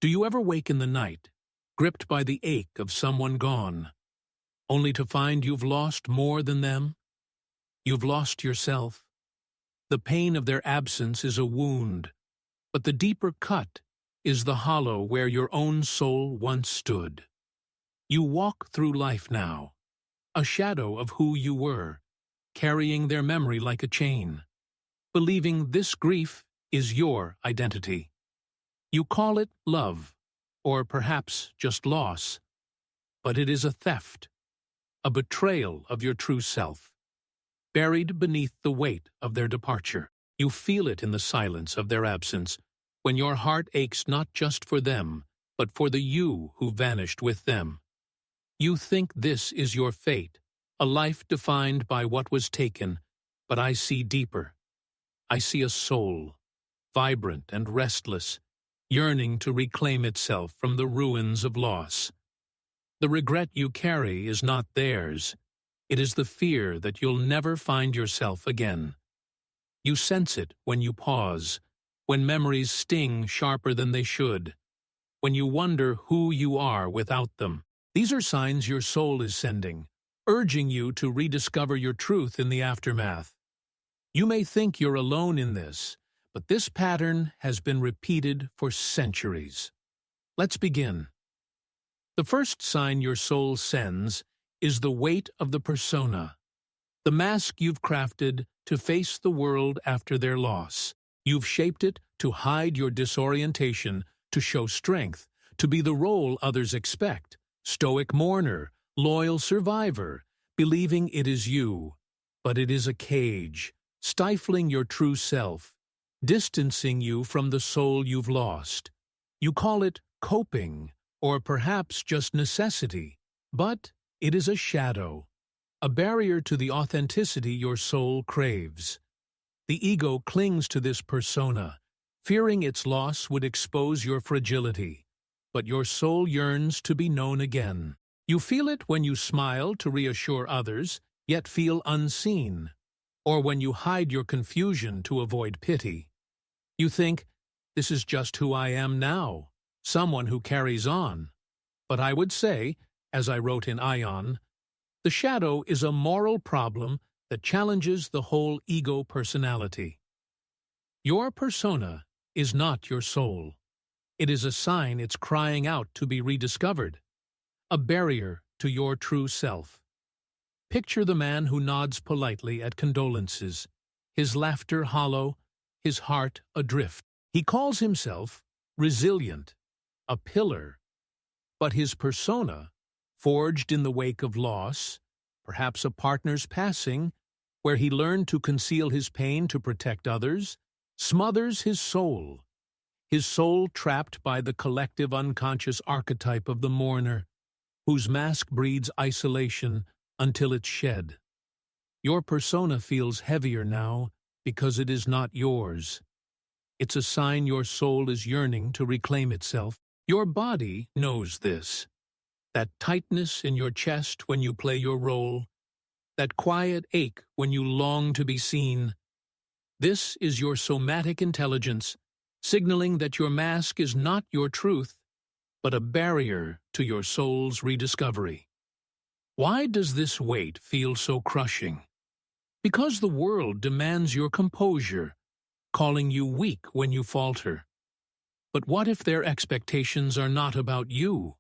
Do you ever wake in the night, gripped by the ache of someone gone, only to find you've lost more than them? You've lost yourself. The pain of their absence is a wound, but the deeper cut is the hollow where your own soul once stood. You walk through life now, a shadow of who you were, carrying their memory like a chain, believing this grief is your identity. You call it love, or perhaps just loss, but it is a theft, a betrayal of your true self. Buried beneath the weight of their departure, you feel it in the silence of their absence, when your heart aches not just for them, but for the you who vanished with them. You think this is your fate, a life defined by what was taken, but I see deeper. I see a soul, vibrant and restless, yearning to reclaim itself from the ruins of loss. The regret you carry is not theirs. It is the fear that you'll never find yourself again. You sense it when you pause, when memories sting sharper than they should, when you wonder who you are without them. These are signs your soul is sending, urging you to rediscover your truth in the aftermath. You may think you're alone in this, but this pattern has been repeated for centuries. Let's begin. The first sign your soul sends is the weight of the persona, the mask you've crafted to face the world after their loss. You've shaped it to hide your disorientation, to show strength, to be the role others expect, stoic mourner, loyal survivor, believing it is you. But it is a cage, stifling your true self, distancing you from the soul you've lost. You call it coping, or perhaps just necessity, but it is a shadow, a barrier to the authenticity your soul craves. The ego clings to this persona, fearing its loss would expose your fragility, but your soul yearns to be known again. You feel it when you smile to reassure others, yet feel unseen, or when you hide your confusion to avoid pity. You think, this is just who I am now, someone who carries on. But I would say, as I wrote in Ion, the shadow is a moral problem that challenges the whole ego personality. Your persona is not your soul. It is a sign it's crying out to be rediscovered, a barrier to your true self. Picture the man who nods politely at condolences, his laughter hollow, his heart adrift. He calls himself resilient, a pillar, but his persona, forged in the wake of loss, perhaps a partner's passing, where he learned to conceal his pain to protect others, smothers his soul trapped by the collective unconscious archetype of the mourner, whose mask breeds isolation until it's shed. Your persona feels heavier now because it is not yours. It's a sign your soul is yearning to reclaim itself. Your body knows this. That tightness in your chest when you play your role, that quiet ache when you long to be seen. This is your somatic intelligence, signaling that your mask is not your truth, but a barrier to your soul's rediscovery. Why does this weight feel so crushing? Because the world demands your composure, calling you weak when you falter. But what if their expectations are not about you?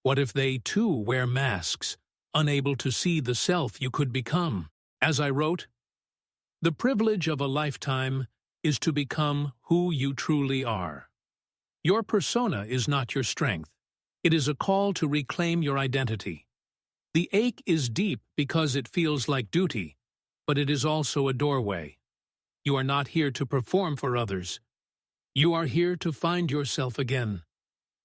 What if they too wear masks, unable to see the self you could become? As I wrote, the privilege of a lifetime is to become who you truly are. Your persona is not your strength. It is a call to reclaim your identity. The ache is deep because it feels like duty, but it is also a doorway. You are not here to perform for others. You are here to find yourself again.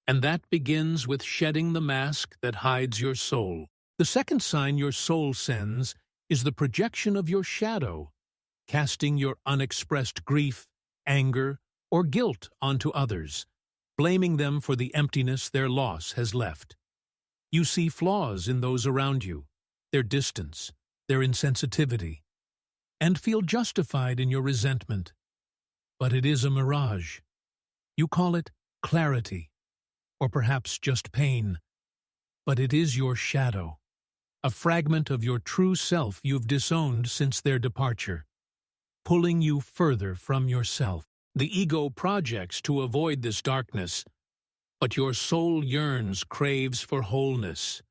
And that begins with shedding the mask that hides your soul. The second sign your soul sends is the projection of your shadow, casting your unexpressed grief, anger, or guilt onto others, blaming them for the emptiness their loss has left. You see flaws in those around you, their distance, their insensitivity, and feel justified in your resentment. But it is a mirage. You call it clarity, or perhaps just pain. But it is your shadow, a fragment of your true self you've disowned since their departure, pulling you further from yourself. The ego projects to avoid this darkness, but your soul yearns, craves for wholeness.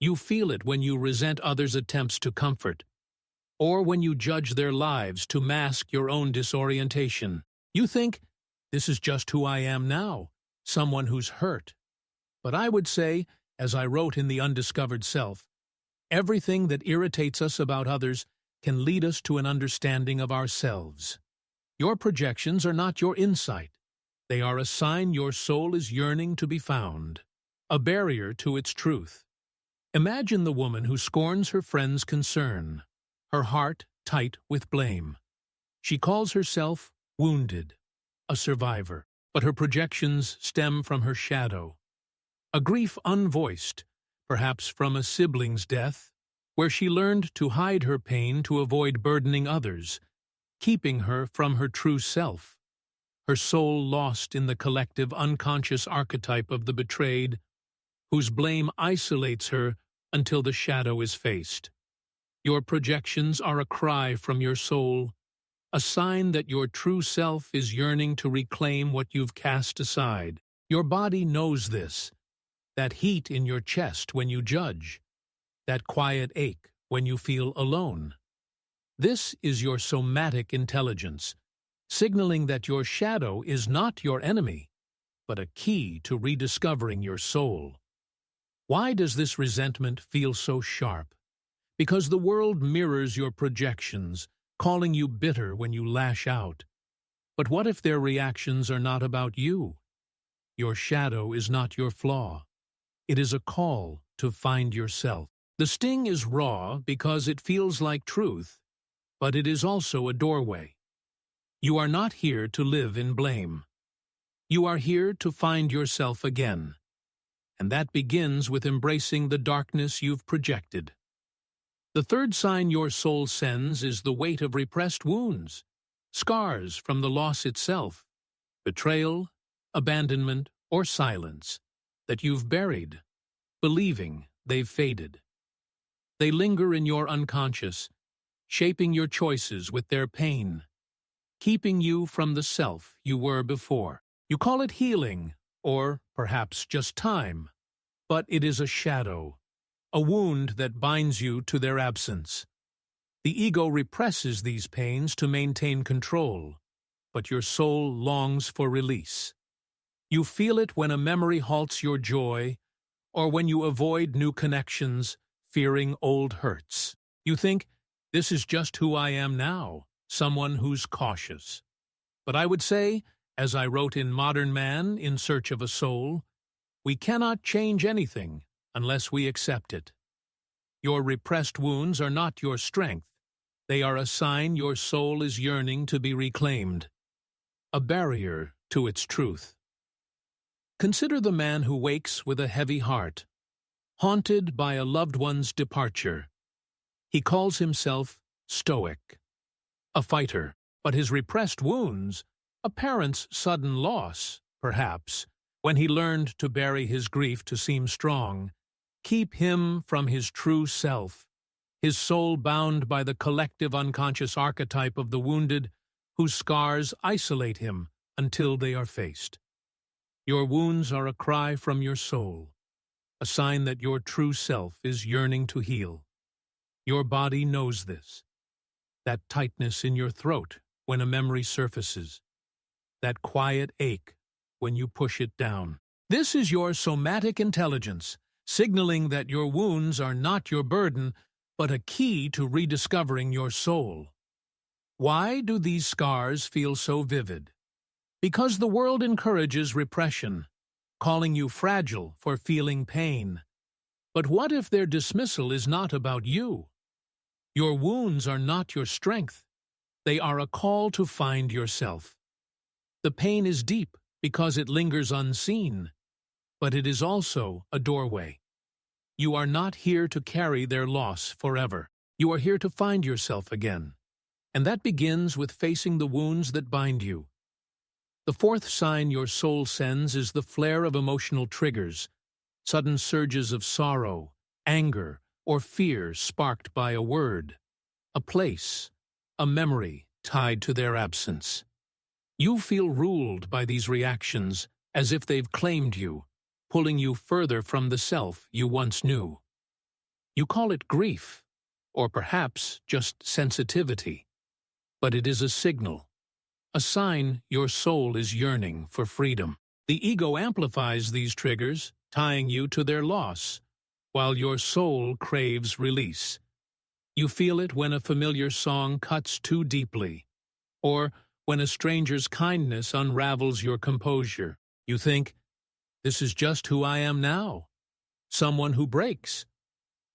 You feel it when you resent others' attempts to comfort, or when you judge their lives to mask your own disorientation. You think, this is just who I am now, someone who's hurt. But I would say, as I wrote in The Undiscovered Self, everything that irritates us about others can lead us to an understanding of ourselves. Your projections are not your insight. They are a sign your soul is yearning to be found, a barrier to its truth. Imagine the woman who scorns her friend's concern, her heart tight with blame. She calls herself wounded, a survivor, but her projections stem from her shadow. A grief unvoiced, perhaps from a sibling's death, where she learned to hide her pain to avoid burdening others, keeping her from her true self. Her soul lost in the collective unconscious archetype of the betrayed, whose blame isolates her until the shadow is faced. Your projections are a cry from your soul, a sign that your true self is yearning to reclaim what you've cast aside. Your body knows this, that heat in your chest when you judge, that quiet ache when you feel alone. This is your somatic intelligence, signaling that your shadow is not your enemy, but a key to rediscovering your soul. Why does this resentment feel so sharp? Because the world mirrors your projections, calling you bitter when you lash out. But what if their reactions are not about you? Your shadow is not your flaw. It is a call to find yourself. The sting is raw because it feels like truth, but it is also a doorway. You are not here to live in blame. You are here to find yourself again. And that begins with embracing the darkness you've projected. The third sign your soul sends is the weight of repressed wounds, scars from the loss itself, betrayal, abandonment, or silence that you've buried, believing they've faded. They linger in your unconscious, shaping your choices with their pain, keeping you from the self you were before. You call it healing, or perhaps just time, but it is a shadow, a wound that binds you to their absence. The ego represses these pains to maintain control, but your soul longs for release. You feel it when a memory halts your joy, or when you avoid new connections, fearing old hurts. You think, this is just who I am now, someone who's cautious. But I would say, as I wrote in Modern Man, In Search of a Soul, we cannot change anything unless we accept it. Your repressed wounds are not your strength. They are a sign your soul is yearning to be reclaimed, a barrier to its truth. Consider the man who wakes with a heavy heart, haunted by a loved one's departure. He calls himself stoic, a fighter, but his repressed wounds, a parent's sudden loss, perhaps, when he learned to bury his grief to seem strong, keep him from his true self, his soul bound by the collective unconscious archetype of the wounded, whose scars isolate him until they are faced. Your wounds are a cry from your soul, a sign that your true self is yearning to heal. Your body knows this. That tightness in your throat when a memory surfaces. That quiet ache when you push it down. This is your somatic intelligence, signaling that your wounds are not your burden, but a key to rediscovering your soul. Why do these scars feel so vivid? Because the world encourages repression, calling you fragile for feeling pain. But what if their dismissal is not about you? Your wounds are not your strength. They are a call to find yourself. The pain is deep because it lingers unseen, but it is also a doorway. You are not here to carry their loss forever. You are here to find yourself again. And that begins with facing the wounds that bind you. The fourth sign your soul sends is the flare of emotional triggers, sudden surges of sorrow, anger, or fear sparked by a word, a place, a memory tied to their absence. You feel ruled by these reactions as if they've claimed you, pulling you further from the self you once knew. You call it grief, or perhaps just sensitivity, but it is a signal, a sign your soul is yearning for freedom. The ego amplifies these triggers, tying you to their loss, while your soul craves release. You feel it when a familiar song cuts too deeply, or when a stranger's kindness unravels your composure. You think, this is just who I am now, someone who breaks.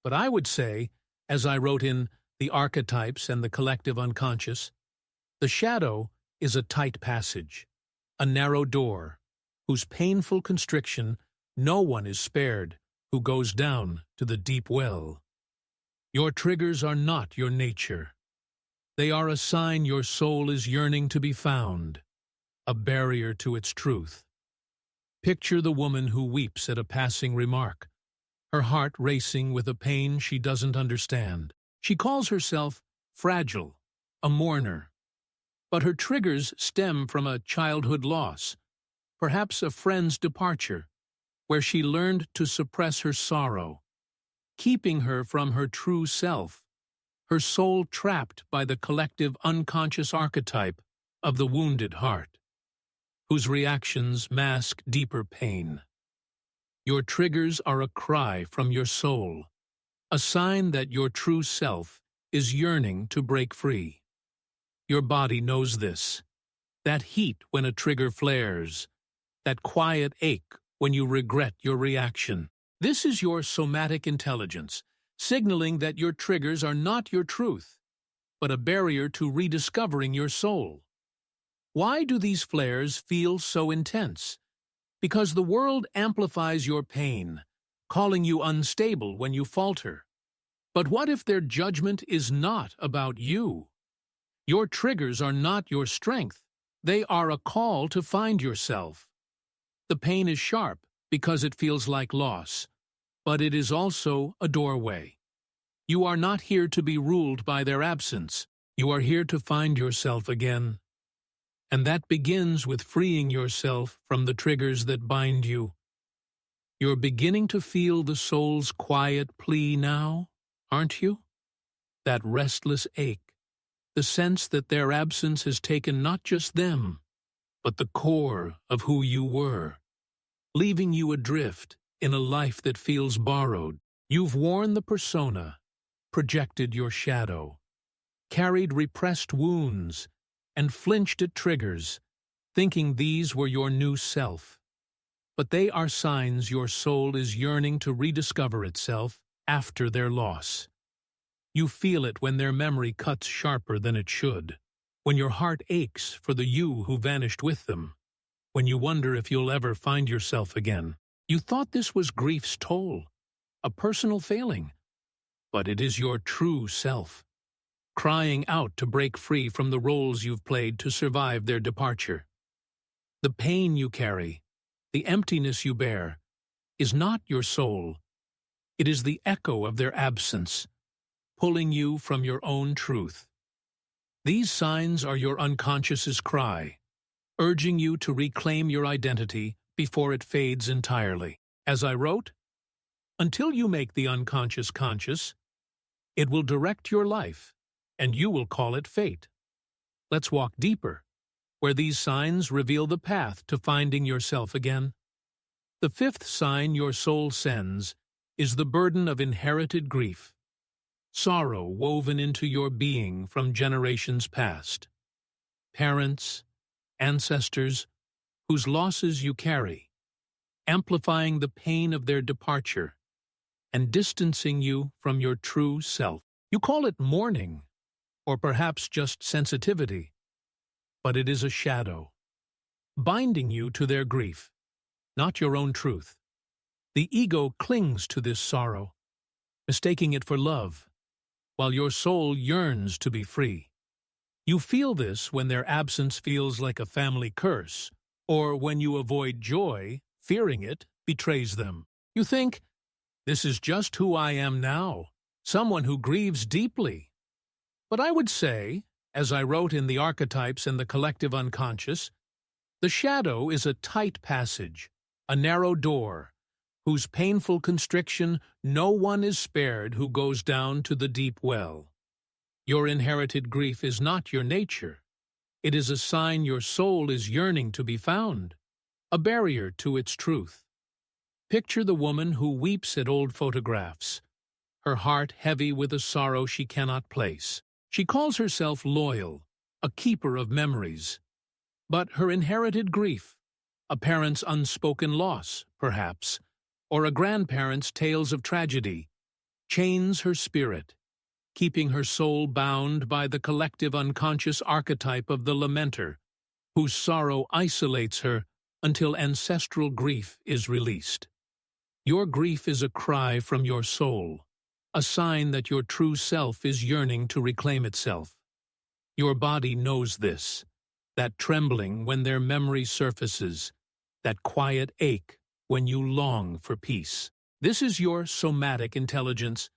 But I would say, as I wrote in The Archetypes and the Collective Unconscious, the shadow is a tight passage, a narrow door, whose painful constriction no one is spared who goes down to the deep well. Your triggers are not your nature. They are a sign your soul is yearning to be found, a barrier to its truth. Picture the woman who weeps at a passing remark, her heart racing with a pain she doesn't understand. She calls herself fragile, a mourner. But her triggers stem from a childhood loss, perhaps a friend's departure, where she learned to suppress her sorrow, keeping her from her true self, her soul trapped by the collective unconscious archetype of the wounded heart, whose reactions mask deeper pain. Your triggers are a cry from your soul, a sign that your true self is yearning to break free. Your body knows this. That heat when a trigger flares, that quiet ache when you regret your reaction. This is your somatic intelligence, signaling that your triggers are not your truth, but a barrier to rediscovering your soul. Why do these flares feel so intense? Because the world amplifies your pain, calling you unstable when you falter. But what if their judgment is not about you? Your triggers are not your strength. They are a call to find yourself. The pain is sharp because it feels like loss, but it is also a doorway. You are not here to be ruled by their absence. You are here to find yourself again. And that begins with freeing yourself from the triggers that bind you. You're beginning to feel the soul's quiet plea now, aren't you? That restless ache. The sense that their absence has taken not just them, but the core of who you were, leaving you adrift in a life that feels borrowed. You've worn the persona, projected your shadow, carried repressed wounds, and flinched at triggers, thinking these were your new self. But they are signs your soul is yearning to rediscover itself after their loss. You feel it when their memory cuts sharper than it should, when your heart aches for the you who vanished with them, when you wonder if you'll ever find yourself again. You thought this was grief's toll, a personal failing, but it is your true self, crying out to break free from the roles you've played to survive their departure. The pain you carry, the emptiness you bear, is not your soul. It is the echo of their absence, pulling you from your own truth. These signs are your unconscious's cry, urging you to reclaim your identity before it fades entirely. As I wrote, until you make the unconscious conscious, it will direct your life, and you will call it fate. Let's walk deeper, where these signs reveal the path to finding yourself again. The fifth sign your soul sends is the burden of inherited grief, sorrow woven into your being from generations past. Parents, ancestors, whose losses you carry, amplifying the pain of their departure and distancing you from your true self. You call it mourning, or perhaps just sensitivity, but it is a shadow, binding you to their grief, not your own truth. The ego clings to this sorrow, mistaking it for love, while your soul yearns to be free. You feel this when their absence feels like a family curse, Or when you avoid joy, fearing it betrays them. You think, this is just who I am now, someone who grieves deeply. But I would say, as I wrote in The Archetypes and the Collective Unconscious, the shadow is a tight passage, a narrow door, whose painful constriction no one is spared who goes down to the deep well. Your inherited grief is not your nature. It is a sign your soul is yearning to be found, a barrier to its truth. Picture the woman who weeps at old photographs, her heart heavy with a sorrow she cannot place. She calls herself loyal, a keeper of memories. But her inherited grief, a parent's unspoken loss, perhaps, or a grandparent's tales of tragedy, chains her spirit, keeping her soul bound by the collective unconscious archetype of the lamenter, whose sorrow isolates her until ancestral grief is released. Your grief is a cry from your soul, a sign that your true self is yearning to reclaim itself. Your body knows this, that trembling when their memory surfaces, that quiet ache when you long for peace. This is your somatic intelligence,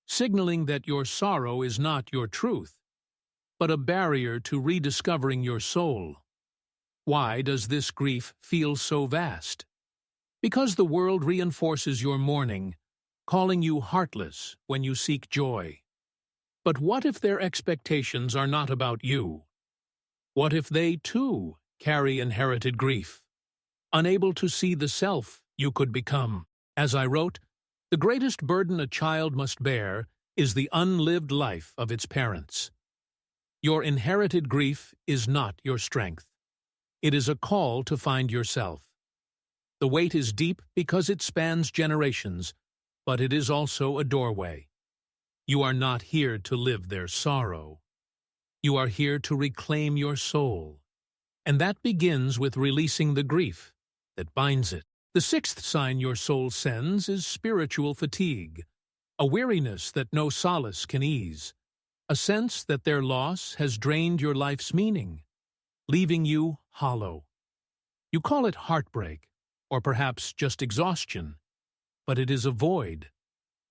signaling that your sorrow is not your truth, but a barrier to rediscovering your soul. Why does this grief feel so vast? Because the world reinforces your mourning, calling you heartless when you seek joy. But what if their expectations are not about you? What if they, too, carry inherited grief, unable to see the self you could become? As I wrote, the greatest burden a child must bear is the unlived life of its parents. Your inherited grief is not your strength. It is a call to find yourself. The weight is deep because it spans generations, but it is also a doorway. You are not here to live their sorrow. You are here to reclaim your soul, and that begins with releasing the grief that binds it. The sixth sign your soul sends is spiritual fatigue, a weariness that no solace can ease, a sense that their loss has drained your life's meaning, leaving you hollow. You call it heartbreak, or perhaps just exhaustion, but it is a void,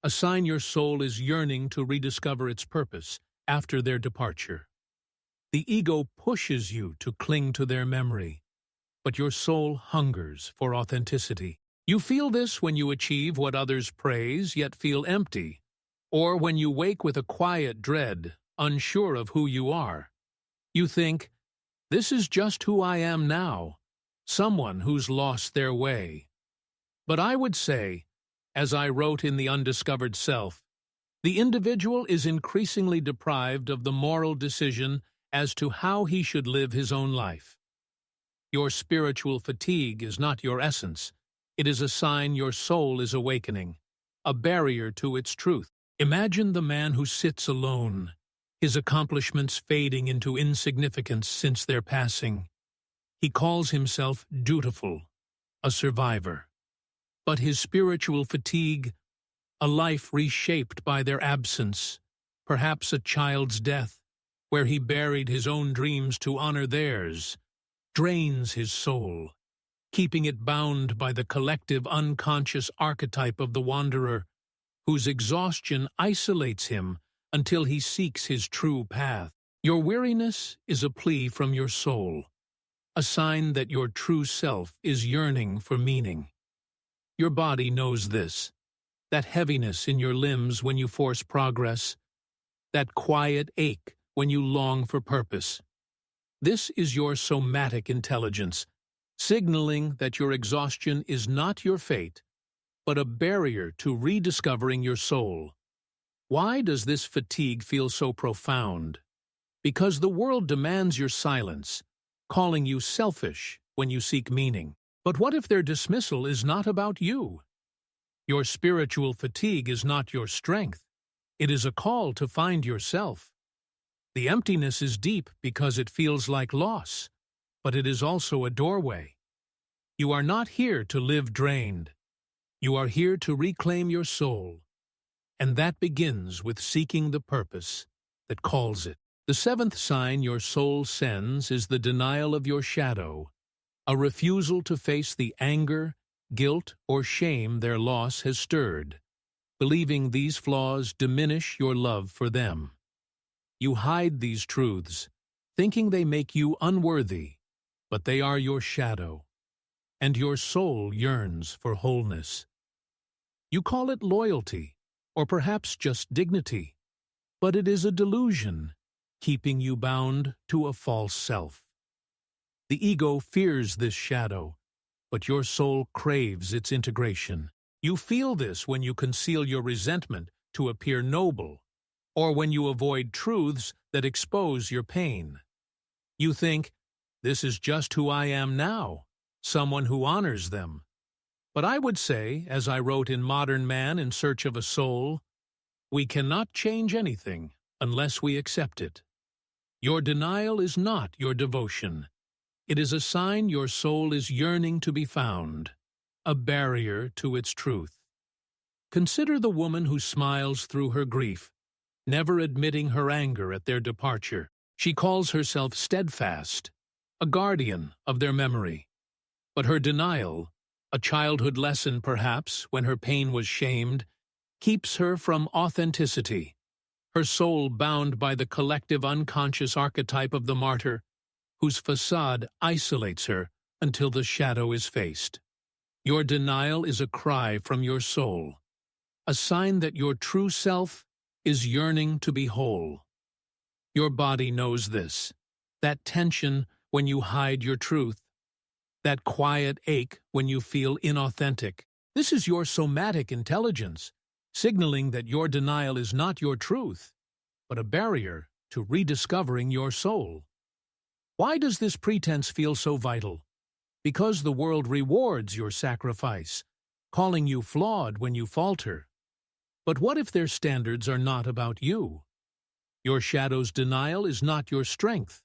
a sign your soul is yearning to rediscover its purpose after their departure. The ego pushes you to cling to their memory, but your soul hungers for authenticity. You feel this when you achieve what others praise yet feel empty, or when you wake with a quiet dread, unsure of who you are. You think, this is just who I am now, someone who's lost their way. But I would say, as I wrote in The Undiscovered Self, the individual is increasingly deprived of the moral decision as to how he should live his own life. Your spiritual fatigue is not your essence. It is a sign your soul is awakening, a barrier to its truth. Imagine the man who sits alone, his accomplishments fading into insignificance since their passing. He calls himself dutiful, a survivor. But his spiritual fatigue, a life reshaped by their absence, perhaps a child's death, where he buried his own dreams to honor theirs, drains his soul, keeping it bound by the collective unconscious archetype of the wanderer, whose exhaustion isolates him until he seeks his true path. Your weariness is a plea from your soul, a sign that your true self is yearning for meaning. Your body knows this, that heaviness in your limbs when you force progress, that quiet ache when you long for purpose. This is your somatic intelligence, signaling that your exhaustion is not your fate, but a barrier to rediscovering your soul. Why does this fatigue feel so profound? Because the world demands your silence, calling you selfish when you seek meaning. But what if their dismissal is not about you? Your spiritual fatigue is not your strength. It is a call to find yourself. The emptiness is deep because it feels like loss, but it is also a doorway. You are not here to live drained. You are here to reclaim your soul, and that begins with seeking the purpose that calls it. The seventh sign your soul sends is the denial of your shadow, a refusal to face the anger, guilt, or shame their loss has stirred, believing these flaws diminish your love for them. You hide these truths, thinking they make you unworthy, but they are your shadow, and your soul yearns for wholeness. You call it loyalty, or perhaps just dignity, but it is a delusion, keeping you bound to a false self. The ego fears this shadow, but your soul craves its integration. You feel this when you conceal your resentment to appear noble, or when you avoid truths that expose your pain. You think, this is just who I am now, someone who honors them. But I would say, as I wrote in Modern Man in Search of a Soul, we cannot change anything unless we accept it. Your denial is not your devotion. It is a sign your soul is yearning to be found, a barrier to its truth. Consider the woman who smiles through her grief, never admitting her anger at their departure. She calls herself steadfast, a guardian of their memory. But her denial, a childhood lesson perhaps when her pain was shamed, keeps her from authenticity, her soul bound by the collective unconscious archetype of the martyr, whose facade isolates her until the shadow is faced. Your denial is a cry from your soul, a sign that your true self is yearning to be whole. Your body knows this, that tension when you hide your truth, that quiet ache when you feel inauthentic. This is your somatic intelligence, signaling that your denial is not your truth, but a barrier to rediscovering your soul. Why does this pretense feel so vital? Because the world rewards your sacrifice, calling you flawed when you falter. But what if their standards are not about you? Your shadow's denial is not your strength.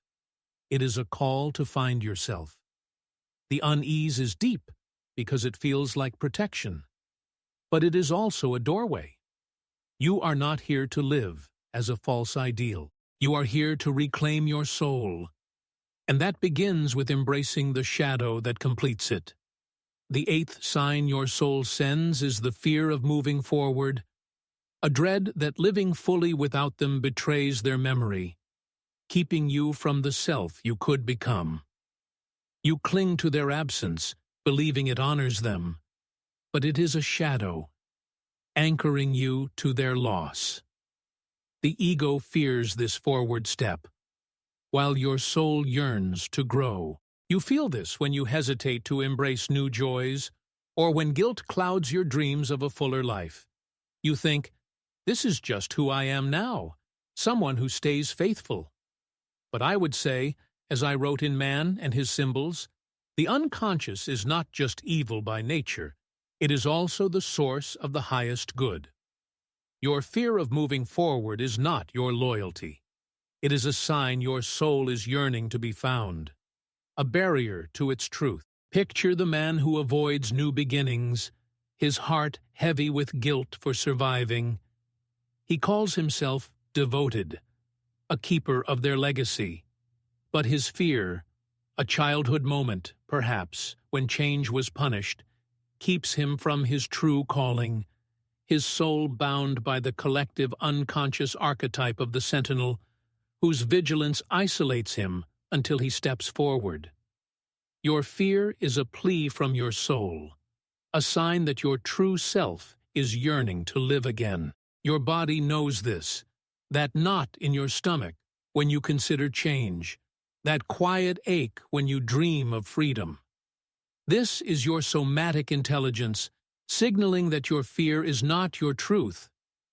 It is a call to find yourself. The unease is deep because it feels like protection. But it is also a doorway. You are not here to live as a false ideal. You are here to reclaim your soul. And that begins with embracing the shadow that completes it. The eighth sign your soul sends is the fear of moving forward, a dread that living fully without them betrays their memory, keeping you from the self you could become. You cling to their absence, believing it honors them, but it is a shadow, anchoring you to their loss. The ego fears this forward step, while your soul yearns to grow. You feel this when you hesitate to embrace new joys, or when guilt clouds your dreams of a fuller life. You think, this is just who I am now, someone who stays faithful. But I would say, as I wrote in Man and His Symbols, the unconscious is not just evil by nature, it is also the source of the highest good. Your fear of moving forward is not your loyalty. It is a sign your soul is yearning to be found, a barrier to its truth. Picture the man who avoids new beginnings, his heart heavy with guilt for surviving. He calls himself devoted, a keeper of their legacy. But his fear, a childhood moment, perhaps, when change was punished, keeps him from his true calling, his soul bound by the collective unconscious archetype of the sentinel, whose vigilance isolates him until he steps forward. Your fear is a plea from your soul, a sign that your true self is yearning to live again. Your body knows this, that knot in your stomach when you consider change, that quiet ache when you dream of freedom. This is your somatic intelligence, signaling that your fear is not your truth,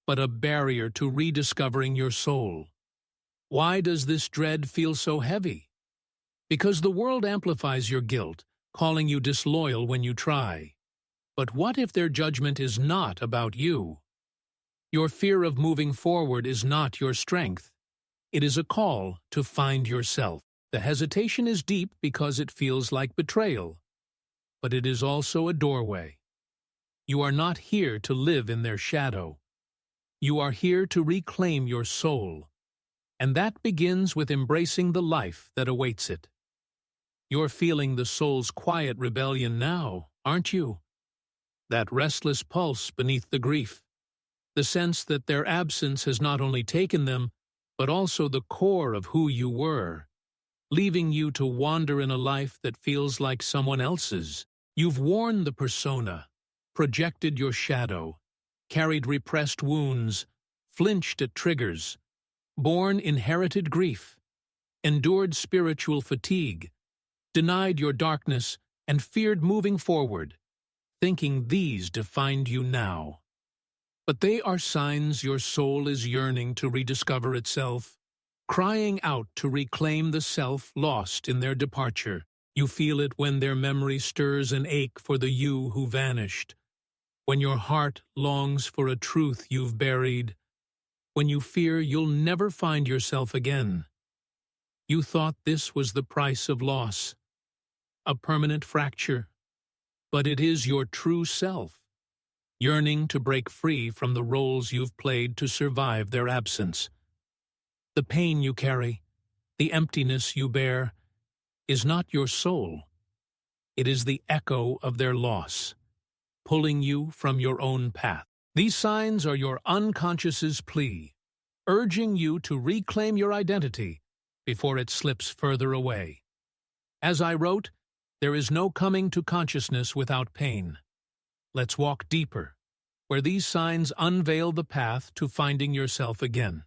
but a barrier to rediscovering your soul. Why does this dread feel so heavy? Because the world amplifies your guilt, calling you disloyal when you try. But what if their judgment is not about you? Your fear of moving forward is not your strength. It is a call to find yourself. The hesitation is deep because it feels like betrayal. But it is also a doorway. You are not here to live in their shadow. You are here to reclaim your soul. And that begins with embracing the life that awaits it. You're feeling the soul's quiet rebellion now, aren't you? That restless pulse beneath the grief. The sense that their absence has not only taken them, but also the core of who you were, leaving you to wander in a life that feels like someone else's. You've worn the persona, projected your shadow, carried repressed wounds, flinched at triggers, borne inherited grief, endured spiritual fatigue, denied your darkness, and feared moving forward, thinking these defined you now. But they are signs your soul is yearning to rediscover itself, crying out to reclaim the self lost in their departure. You feel it when their memory stirs an ache for the you who vanished, when your heart longs for a truth you've buried, when you fear you'll never find yourself again. You thought this was the price of loss, a permanent fracture, but it is your true self, yearning to break free from the roles you've played to survive their absence. The pain you carry, the emptiness you bear, is not your soul. It is the echo of their loss, pulling you from your own path. These signs are your unconscious's plea, urging you to reclaim your identity before it slips further away. As I wrote, there is no coming to consciousness without pain. Let's walk deeper, where these signs unveil the path to finding yourself again.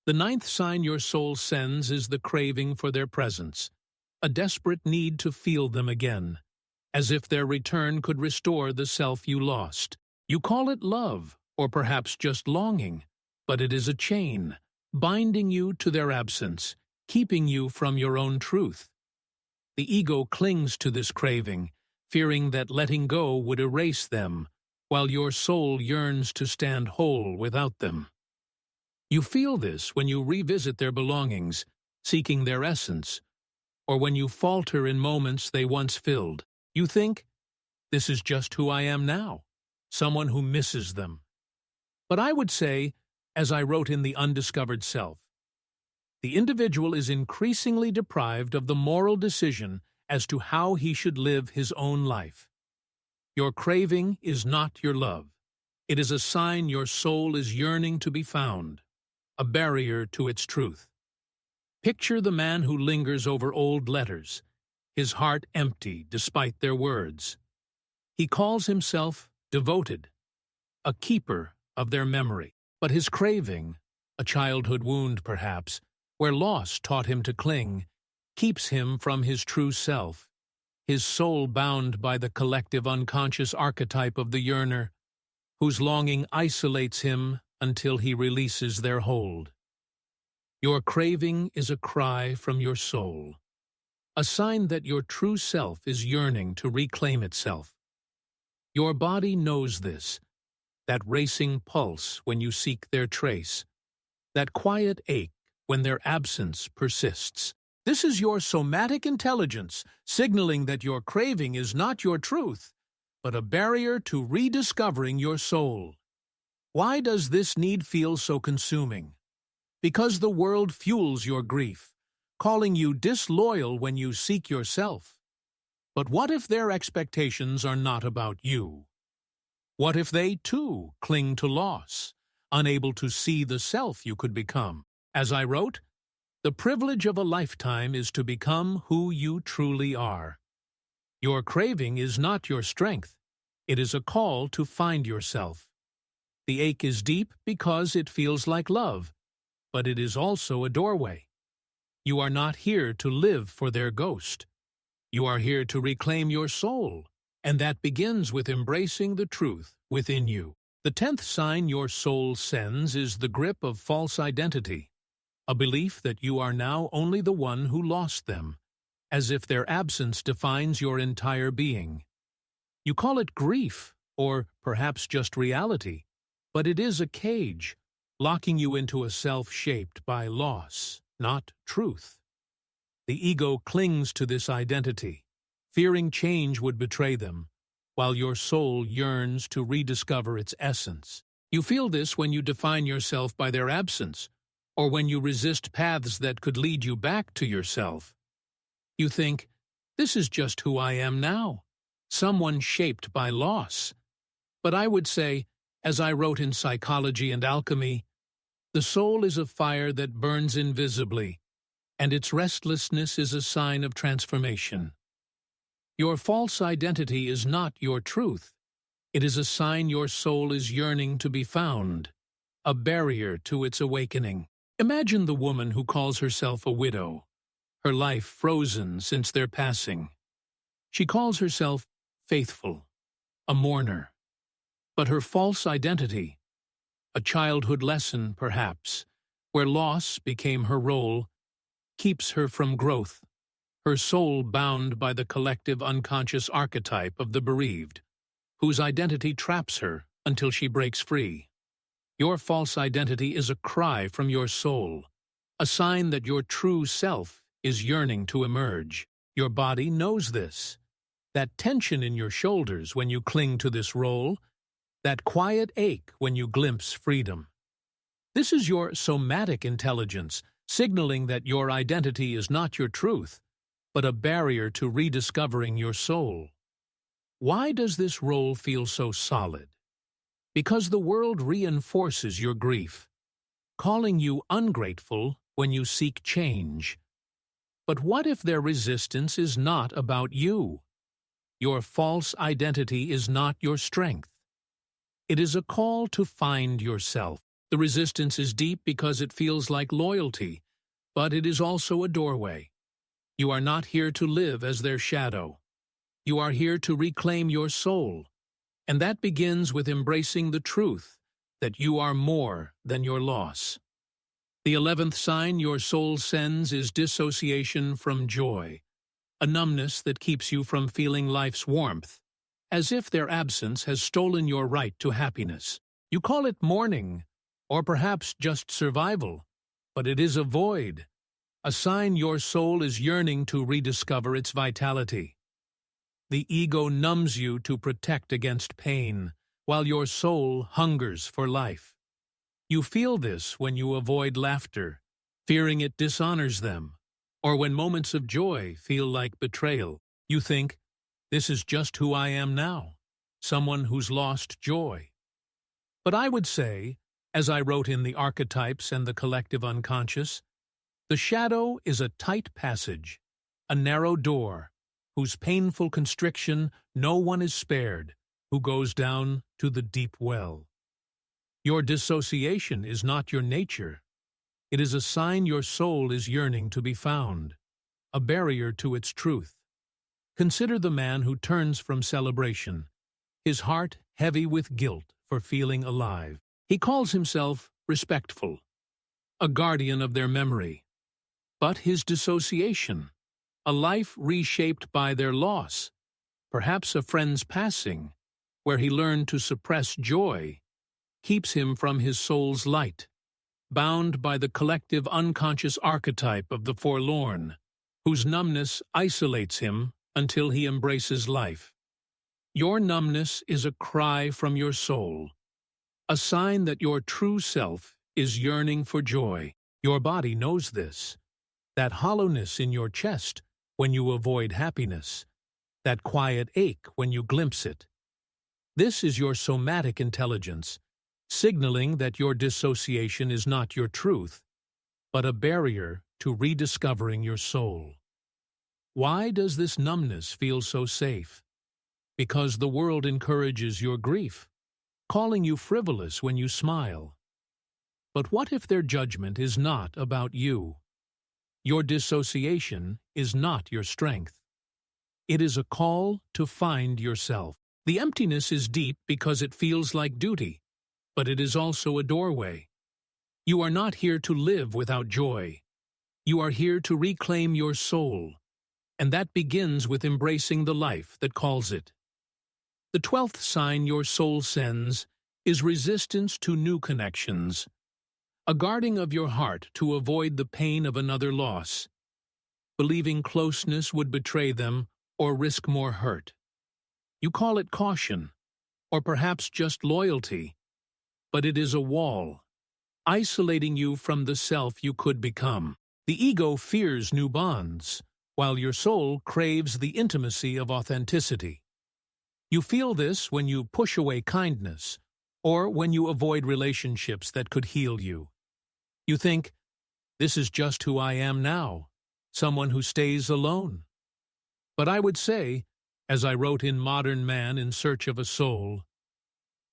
The ninth sign your soul sends is the craving for their presence, a desperate need to feel them again, as if their return could restore the self you lost. You call it love, or perhaps just longing, but it is a chain, binding you to their absence, keeping you from your own truth. The ego clings to this craving, fearing that letting go would erase them, while your soul yearns to stand whole without them. You feel this when you revisit their belongings, seeking their essence, or when you falter in moments they once filled. You think, this is just who I am now, someone who misses them. But I would say, as I wrote in The Undiscovered Self, the individual is increasingly deprived of the moral decision as to how he should live his own life. Your craving is not your love. It is a sign your soul is yearning to be found, a barrier to its truth. Picture the man who lingers over old letters, his heart empty despite their words. He calls himself devoted, a keeper of their memory. But his craving, a childhood wound perhaps, where loss taught him to cling, keeps him from his true self, his soul bound by the collective unconscious archetype of the yearner, whose longing isolates him until he releases their hold. Your craving is a cry from your soul, a sign that your true self is yearning to reclaim itself. Your body knows this, that racing pulse when you seek their trace, that quiet ache when their absence persists. This is your somatic intelligence signaling that your craving is not your truth, but a barrier to rediscovering your soul. Why does this need feel so consuming? Because the world fuels your grief, calling you disloyal when you seek yourself. But what if their expectations are not about you? What if they, too, cling to loss, unable to see the self you could become? As I wrote, the privilege of a lifetime is to become who you truly are. Your craving is not your strength. It is a call to find yourself. The ache is deep because it feels like love, but it is also a doorway. You are not here to live for their ghost. You are here to reclaim your soul, and that begins with embracing the truth within you. The 10th sign your soul sends is the grip of false identity, a belief that you are now only the one who lost them, as if their absence defines your entire being. You call it grief, or perhaps just reality, but it is a cage, locking you into a self shaped by loss, not truth. The ego clings to this identity, fearing change would betray them, while your soul yearns to rediscover its essence. You feel this when you define yourself by their absence, or when you resist paths that could lead you back to yourself. You think, This is just who I am now, someone shaped by loss. But I would say, as I wrote in Psychology and Alchemy, the soul is a fire that burns invisibly, and its restlessness is a sign of transformation. Your false identity is not your truth. It is a sign your soul is yearning to be found, a barrier to its awakening. Imagine the woman who calls herself a widow, her life frozen since their passing. She calls herself faithful, a mourner. But her false identity, a childhood lesson perhaps, where loss became her role, keeps her from growth, her soul bound by the collective unconscious archetype of the bereaved, whose identity traps her until she breaks free. Your false identity is a cry from your soul, a sign that your true self is yearning to emerge. Your body knows this. That tension in your shoulders when you cling to this role, that quiet ache when you glimpse freedom. This is your somatic intelligence, signaling that your identity is not your truth, but a barrier to rediscovering your soul. Why does this role feel so solid? Because the world reinforces your grief, calling you ungrateful when you seek change. But what if their resistance is not about you? Your false identity is not your strength. It is a call to find yourself. The resistance is deep because it feels like loyalty, but it is also a doorway. You are not here to live as their shadow. You are here to reclaim your soul, and that begins with embracing the truth that you are more than your loss. The 11th sign your soul sends is dissociation from joy, a numbness that keeps you from feeling life's warmth, as if their absence has stolen your right to happiness. You call it mourning, or perhaps just survival, but it is a void, a sign your soul is yearning to rediscover its vitality. The ego numbs you to protect against pain, while your soul hungers for life. You feel this when you avoid laughter, fearing it dishonors them, or when moments of joy feel like betrayal. You think, this is just who I am now, someone who's lost joy. But I would say, as I wrote in the Archetypes and the Collective Unconscious, the shadow is a tight passage, a narrow door, whose painful constriction no one is spared, who goes down to the deep well. Your dissociation is not your nature. It is a sign your soul is yearning to be found, a barrier to its truth. Consider the man who turns from celebration, his heart heavy with guilt for feeling alive. He calls himself respectful, a guardian of their memory. But his dissociation, a life reshaped by their loss, perhaps a friend's passing, where he learned to suppress joy, keeps him from his soul's light, bound by the collective unconscious archetype of the forlorn, whose numbness isolates him until he embraces life. Your numbness is a cry from your soul, a sign that your true self is yearning for joy. Your body knows this, that hollowness in your chest when you avoid happiness, that quiet ache when you glimpse it. This is your somatic intelligence, signaling that your dissociation is not your truth, but a barrier to rediscovering your soul. Why does this numbness feel so safe? Because the world encourages your grief, calling you frivolous when you smile. But what if their judgment is not about you? Your dissociation is not your strength. It is a call to find yourself. The emptiness is deep because it feels like duty, but it is also a doorway. You are not here to live without joy. You are here to reclaim your soul, and that begins with embracing the life that calls it. The 12th sign your soul sends is resistance to new connections, a guarding of your heart to avoid the pain of another loss, believing closeness would betray them or risk more hurt. You call it caution, or perhaps just loyalty, but it is a wall, isolating you from the self you could become. The ego fears new bonds, while your soul craves the intimacy of authenticity. You feel this when you push away kindness, or when you avoid relationships that could heal you. You think, "This is just who I am now, someone who stays alone." But I would say, as I wrote in Modern Man in Search of a Soul,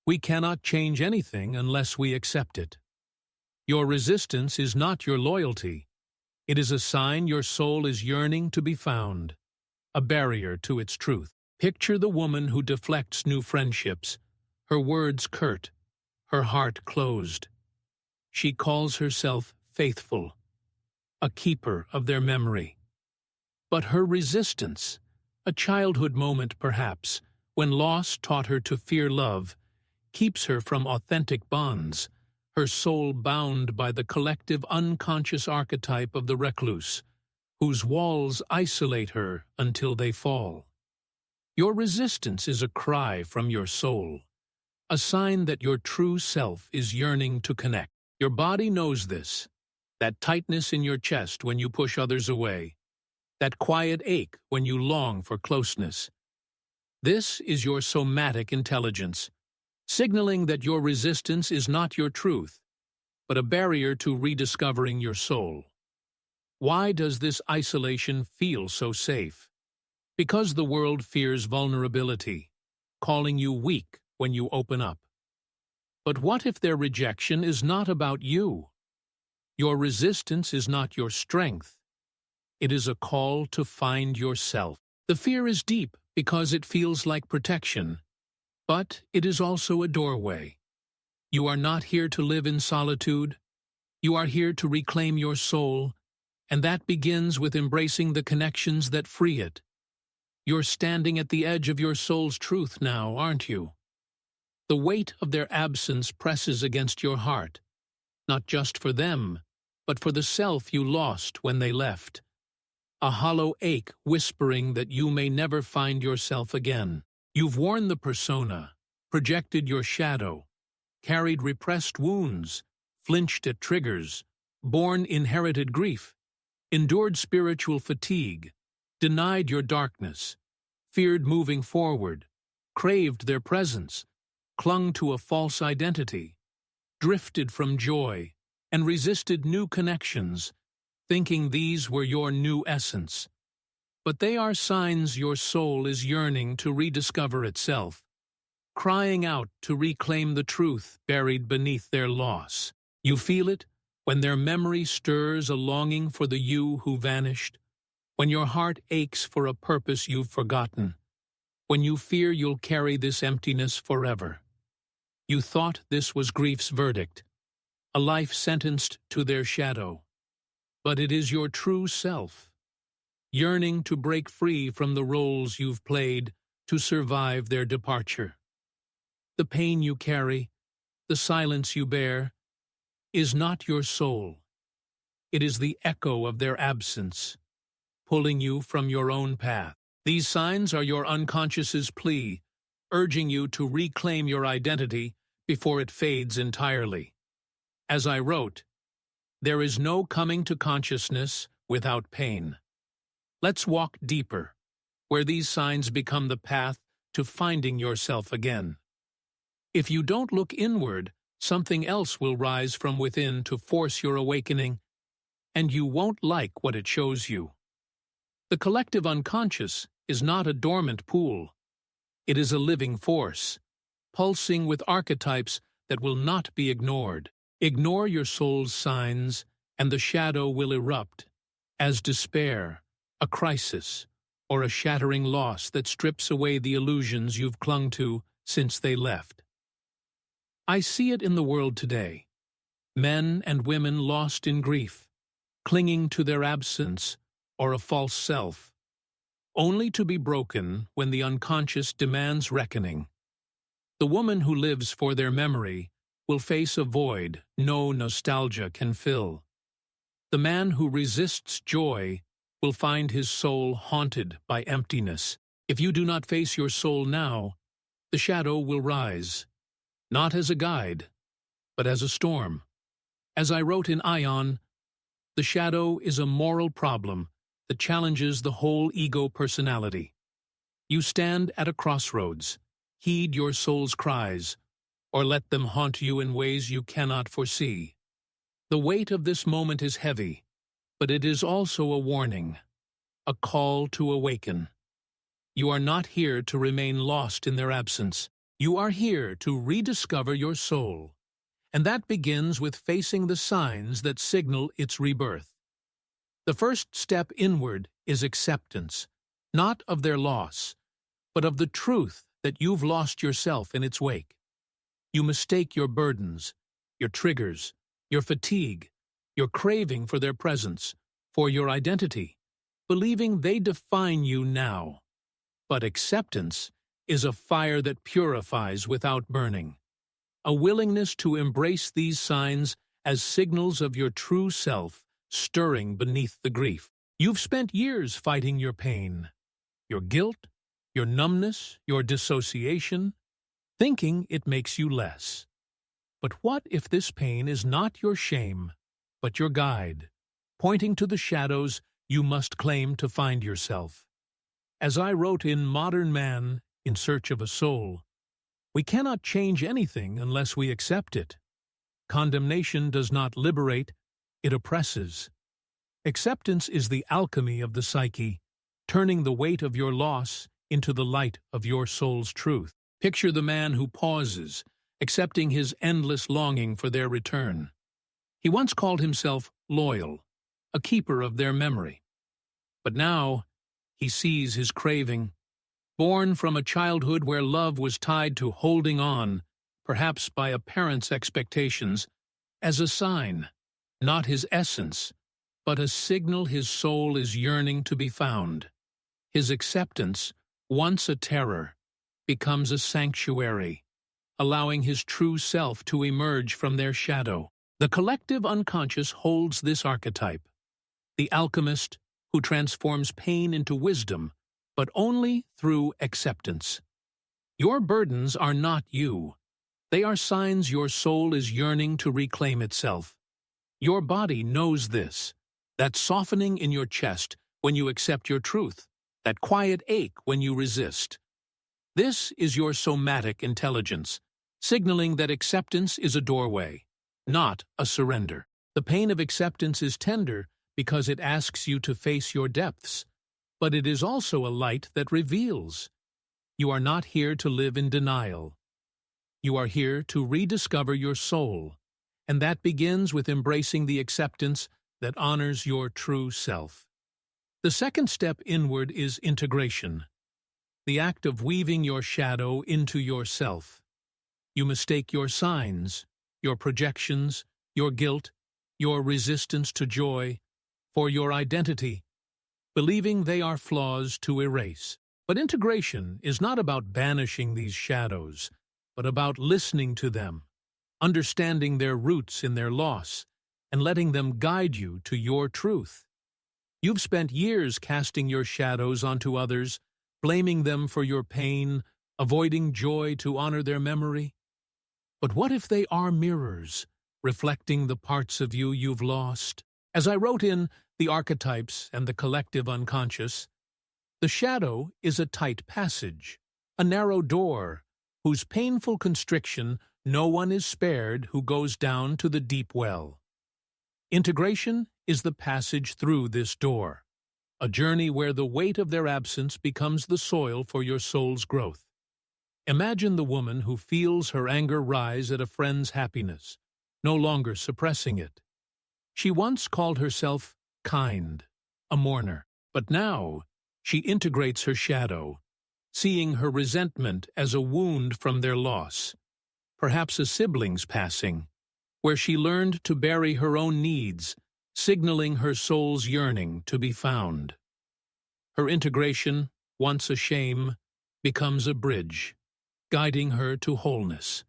we cannot change anything unless we accept it. Your resistance is not your loyalty. It is a sign your soul is yearning to be found, a barrier to its truth. Picture the woman who deflects new friendships, her words curt, her heart closed. She calls herself faithful, a keeper of their memory. But her resistance, a childhood moment perhaps, when loss taught her to fear love, keeps her from authentic bonds, her soul bound by the collective unconscious archetype of the recluse, whose walls isolate her until they fall. Your resistance is a cry from your soul, a sign that your true self is yearning to connect. Your body knows this, that tightness in your chest when you push others away, that quiet ache when you long for closeness. This is your somatic intelligence, signaling that your resistance is not your truth, but a barrier to rediscovering your soul. Why does this isolation feel so safe? Because the world fears vulnerability, calling you weak when you open up. But what if their rejection is not about you? Your resistance is not your strength. It is a call to find yourself. The fear is deep because it feels like protection, but it is also a doorway. You are not here to live in solitude. You are here to reclaim your soul, and that begins with embracing the connections that free it. You're standing at the edge of your soul's truth now, aren't you? The weight of their absence presses against your heart, not just for them, but for the self you lost when they left. A hollow ache whispering that you may never find yourself again. You've worn the persona, projected your shadow, carried repressed wounds, flinched at triggers, borne inherited grief, endured spiritual fatigue, denied your darkness, feared moving forward, craved their presence, clung to a false identity, drifted from joy, and resisted new connections, thinking these were your new essence. But they are signs your soul is yearning to rediscover itself, crying out to reclaim the truth buried beneath their loss. You feel it when their memory stirs a longing for the you who vanished, when your heart aches for a purpose you've forgotten, when you fear you'll carry this emptiness forever. You thought this was grief's verdict, a life sentenced to their shadow. But it is your true self, yearning to break free from the roles you've played to survive their departure. The pain you carry, the silence you bear, is not your soul. It is the echo of their absence, pulling you from your own path. These signs are your unconscious's plea, urging you to reclaim your identity before it fades entirely. As I wrote, there is no coming to consciousness without pain. Let's walk deeper, where these signs become the path to finding yourself again. If you don't look inward, something else will rise from within to force your awakening, and you won't like what it shows you. The collective unconscious is not a dormant pool. It is a living force, pulsing with archetypes that will not be ignored. Ignore your soul's signs, and the shadow will erupt, as despair, a crisis, or a shattering loss that strips away the illusions you've clung to since they left. I see it in the world today. Men and women lost in grief, clinging to their absence or a false self, only to be broken when the unconscious demands reckoning. The woman who lives for their memory will face a void no nostalgia can fill. The man who resists joy will find his soul haunted by emptiness. If you do not face your soul now, the shadow will rise, not as a guide, but as a storm. As I wrote in Ion, the shadow is a moral problem that challenges the whole ego personality. You stand at a crossroads. Heed your soul's cries, or let them haunt you in ways you cannot foresee. The weight of this moment is heavy, but it is also a warning, a call to awaken. You are not here to remain lost in their absence. You are here to rediscover your soul, and that begins with facing the signs that signal its rebirth. The first step inward is acceptance, not of their loss, but of the truth that you've lost yourself in its wake. You mistake your burdens, your triggers, your fatigue, your craving for their presence, for your identity, believing they define you now. But acceptance is a fire that purifies without burning, a willingness to embrace these signs as signals of your true self stirring beneath the grief. You've spent years fighting your pain, your guilt, your numbness, your dissociation, thinking it makes you less. But what if this pain is not your shame, but your guide, pointing to the shadows you must claim to find yourself? As I wrote in Modern Man, In Search of a Soul, we cannot change anything unless we accept it. Condemnation does not liberate, it oppresses. Acceptance is the alchemy of the psyche, turning the weight of your loss into the light of your soul's truth. Picture the man who pauses, accepting his endless longing for their return. He once called himself loyal, a keeper of their memory. But now, he sees his craving, born from a childhood where love was tied to holding on, perhaps by a parent's expectations, as a sign, not his essence, but a signal his soul is yearning to be found. His acceptance, once a terror, becomes a sanctuary, allowing his true self to emerge from their shadow. The collective unconscious holds this archetype, the alchemist who transforms pain into wisdom, but only through acceptance. Your burdens are not you. They are signs your soul is yearning to reclaim itself. Your body knows this, that softening in your chest when you accept your truth, that quiet ache when you resist. This is your somatic intelligence, signaling that acceptance is a doorway, not a surrender. The pain of acceptance is tender because it asks you to face your depths, but it is also a light that reveals. You are not here to live in denial. You are here to rediscover your soul, and that begins with embracing the acceptance that honors your true self. The second step inward is integration, the act of weaving your shadow into yourself. You mistake your signs, your projections, your guilt, your resistance to joy, for your identity, believing they are flaws to erase. But integration is not about banishing these shadows, but about listening to them, understanding their roots in their loss, and letting them guide you to your truth. You've spent years casting your shadows onto others, blaming them for your pain, avoiding joy to honor their memory. But what if they are mirrors, reflecting the parts of you you've lost? As I wrote in The Archetypes and the Collective Unconscious, the shadow is a tight passage, a narrow door, whose painful constriction no one is spared who goes down to the deep well. Integration is the passage through this door, a journey where the weight of their absence becomes the soil for your soul's growth. Imagine the woman who feels her anger rise at a friend's happiness, no longer suppressing it. She once called herself kind, a mourner, but now she integrates her shadow, seeing her resentment as a wound from their loss, perhaps a sibling's passing, where she learned to bury her own needs, signaling her soul's yearning to be found. Her integration, once a shame, becomes a bridge, guiding her to wholeness.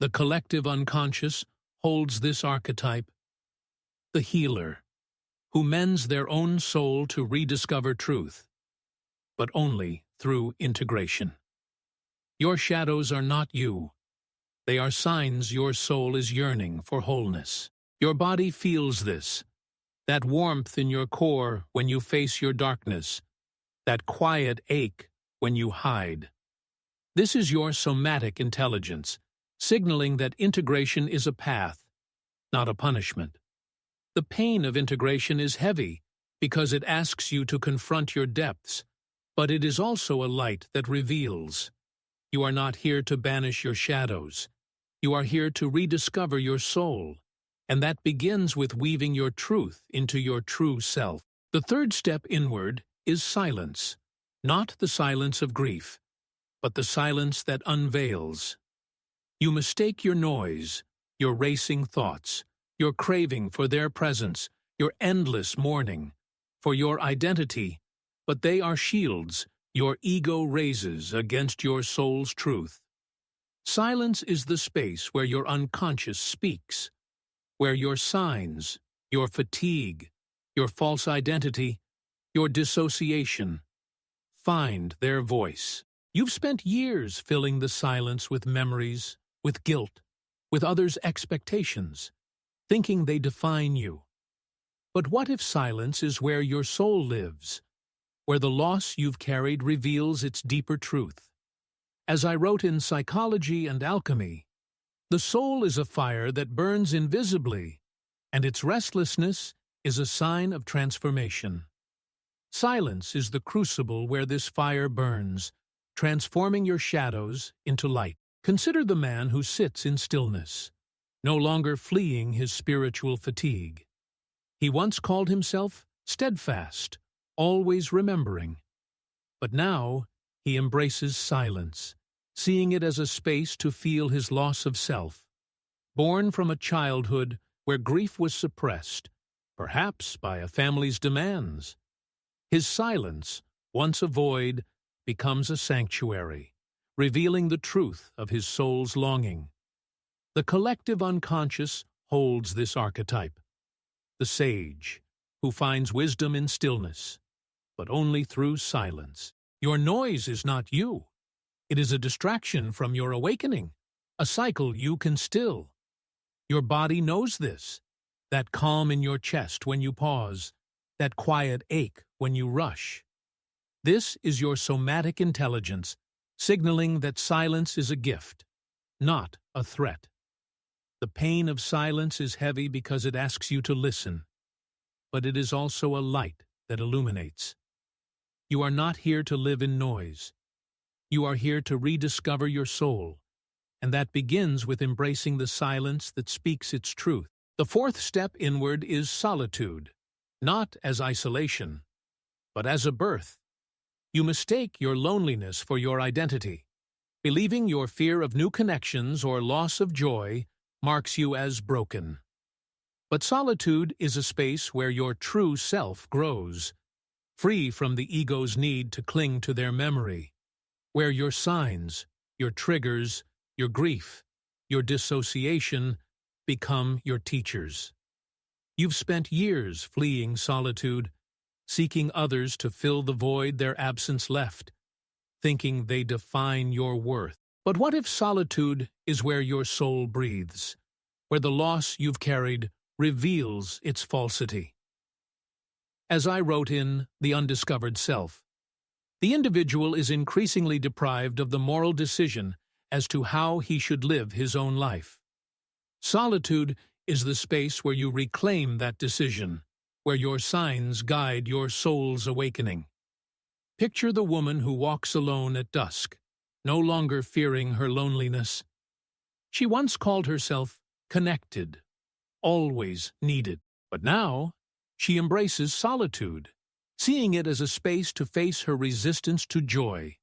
The collective unconscious holds this archetype, the healer, who mends their own soul to rediscover truth, but only through integration. Your shadows are not you. They are signs your soul is yearning for wholeness. Your body feels this, that warmth in your core when you face your darkness, that quiet ache when you hide. This is your somatic intelligence, signaling that integration is a path, not a punishment. The pain of integration is heavy because it asks you to confront your depths, but it is also a light that reveals. You are not here to banish your shadows. You are here to rediscover your soul, and that begins with weaving your truth into your true self. The third step inward is silence, not the silence of grief, but the silence that unveils. You mistake your noise, your racing thoughts, your craving for their presence, your endless mourning, for your identity, but they are shields your ego raises against your soul's truth. Silence is the space where your unconscious speaks, where your signs, your fatigue, your false identity, your dissociation find their voice. You've spent years filling the silence with memories, with guilt, with others' expectations, thinking they define you. But what if silence is where your soul lives, where the loss you've carried reveals its deeper truth? As I wrote in Psychology and Alchemy, the soul is a fire that burns invisibly, and its restlessness is a sign of transformation. Silence is the crucible where this fire burns, transforming your shadows into light. Consider the man who sits in stillness, no longer fleeing his spiritual fatigue. He once called himself steadfast, always remembering. But now he embraces silence, seeing it as a space to feel his loss of self. Born from a childhood where grief was suppressed, perhaps by a family's demands, his silence, once a void, becomes a sanctuary, revealing the truth of his soul's longing. The collective unconscious holds this archetype, the sage, who finds wisdom in stillness, but only through silence. Your noise is not you. It is a distraction from your awakening, a cycle you can still. Your body knows this, that calm in your chest when you pause, that quiet ache when you rush. This is your somatic intelligence, signaling that silence is a gift, not a threat. The pain of silence is heavy because it asks you to listen, but it is also a light that illuminates. You are not here to live in noise. You are here to rediscover your soul, and that begins with embracing the silence that speaks its truth. The fourth step inward is solitude, not as isolation, but as a birth. You mistake your loneliness for your identity, believing your fear of new connections or loss of joy marks you as broken. But solitude is a space where your true self grows, free from the ego's need to cling to their memory, where your signs, your triggers, your grief, your dissociation become your teachers. You've spent years fleeing solitude, seeking others to fill the void their absence left, thinking they define your worth. But what if solitude is where your soul breathes, where the loss you've carried reveals its falsity? As I wrote in The Undiscovered Self, the individual is increasingly deprived of the moral decision as to how he should live his own life. Solitude is the space where you reclaim that decision, where your signs guide your soul's awakening. Picture the woman who walks alone at dusk, no longer fearing her loneliness. She once called herself connected, always needed, but now she embraces solitude, seeing it as a space to face her resistance to joy.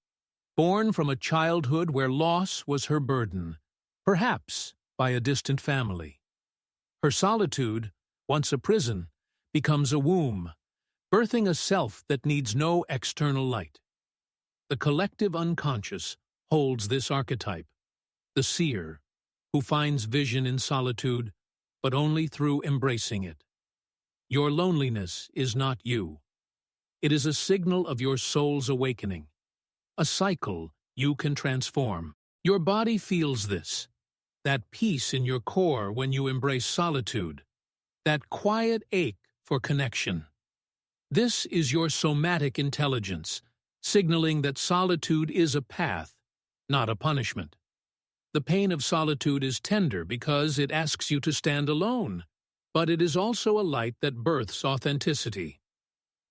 Born from a childhood where loss was her burden, perhaps by a distant family. Her solitude, once a prison, becomes a womb, birthing a self that needs no external light. The collective unconscious holds this archetype, the seer, who finds vision in solitude, but only through embracing it. Your loneliness is not you. It is a signal of your soul's awakening, a cycle you can transform. Your body feels this, that peace in your core when you embrace solitude, that quiet ache for connection. This is your somatic intelligence, signaling that solitude is a path, not a punishment. The pain of solitude is tender because it asks you to stand alone, but it is also a light that births authenticity.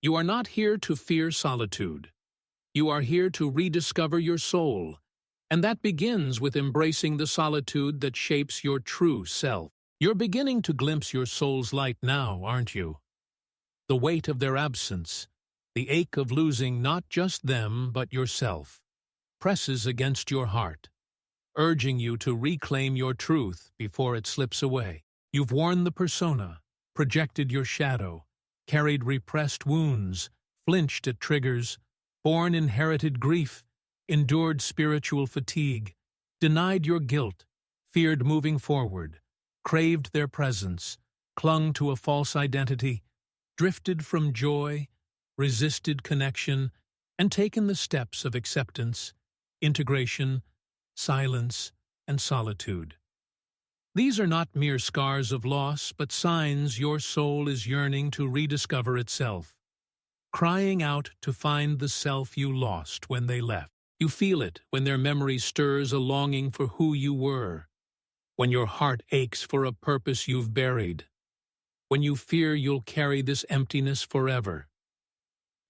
You are not here to fear solitude. You are here to rediscover your soul, and that begins with embracing the solitude that shapes your true self. You're beginning to glimpse your soul's light now, aren't you? The weight of their absence, the ache of losing not just them but yourself, presses against your heart, urging you to reclaim your truth before it slips away. You've worn the persona, projected your shadow, carried repressed wounds, flinched at triggers, borne inherited grief, endured spiritual fatigue, denied your guilt, feared moving forward, craved their presence, clung to a false identity, drifted from joy, resisted connection, and taken the steps of acceptance, integration, silence, and solitude. These are not mere scars of loss, but signs your soul is yearning to rediscover itself, crying out to find the self you lost when they left. You feel it when their memory stirs a longing for who you were, when your heart aches for a purpose you've buried, when you fear you'll carry this emptiness forever.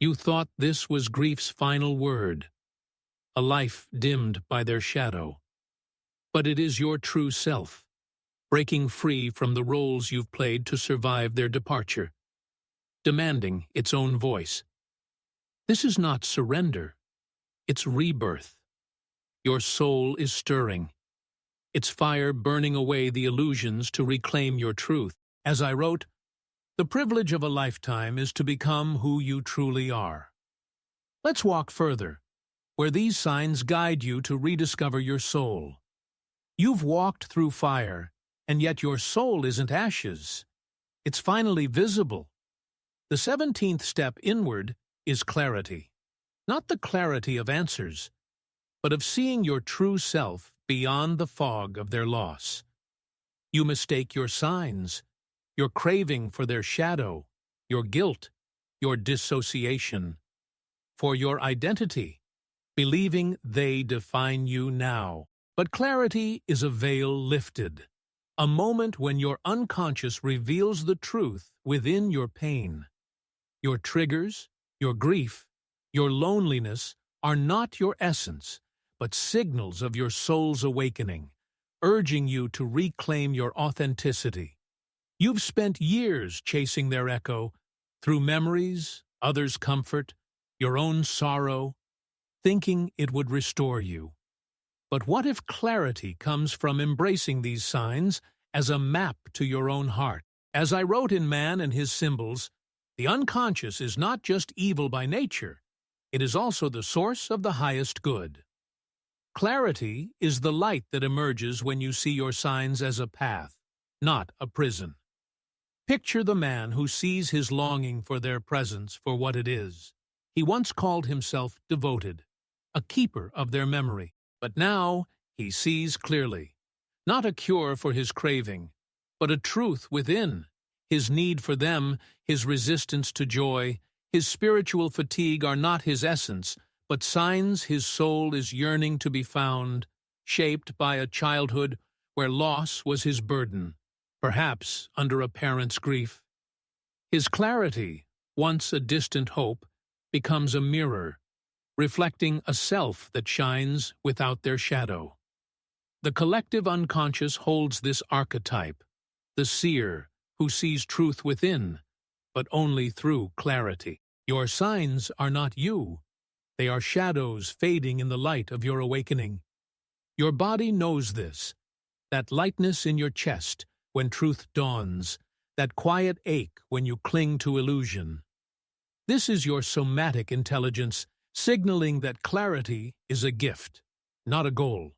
You thought this was grief's final word, a life dimmed by their shadow. But it is your true self, breaking free from the roles you've played to survive their departure, demanding its own voice. This is not surrender, it's rebirth. Your soul is stirring, its fire burning away the illusions to reclaim your truth. As I wrote, the privilege of a lifetime is to become who you truly are. Let's walk further, where these signs guide you to rediscover your soul. You've walked through fire, and yet your soul isn't ashes. It's finally visible. The 17th step inward is clarity. Not the clarity of answers, but of seeing your true self beyond the fog of their loss. You mistake your signs, your craving for their shadow, your guilt, your dissociation, for your identity, believing they define you now. But clarity is a veil lifted, a moment when your unconscious reveals the truth within your pain. Your triggers, your grief, your loneliness are not your essence, but signals of your soul's awakening, urging you to reclaim your authenticity. You've spent years chasing their echo, through memories, others' comfort, your own sorrow, thinking it would restore you. But what if clarity comes from embracing these signs as a map to your own heart? As I wrote in Man and His Symbols, the unconscious is not just evil by nature, it is also the source of the highest good. Clarity is the light that emerges when you see your signs as a path, not a prison. Picture the man who sees his longing for their presence for what it is. He once called himself devoted, a keeper of their memory, but now he sees clearly. Not a cure for his craving, but a truth within. His need for them, his resistance to joy, his spiritual fatigue are not his essence, but signs his soul is yearning to be found, shaped by a childhood where loss was his burden, perhaps under a parent's grief. His clarity, once a distant hope, becomes a mirror, reflecting a self that shines without their shadow. The collective unconscious holds this archetype, the seer who sees truth within, but only through clarity. Your signs are not you. They are shadows fading in the light of your awakening. Your body knows this, that lightness in your chest when truth dawns, that quiet ache when you cling to illusion. This is your somatic intelligence, signaling that clarity is a gift, not a goal.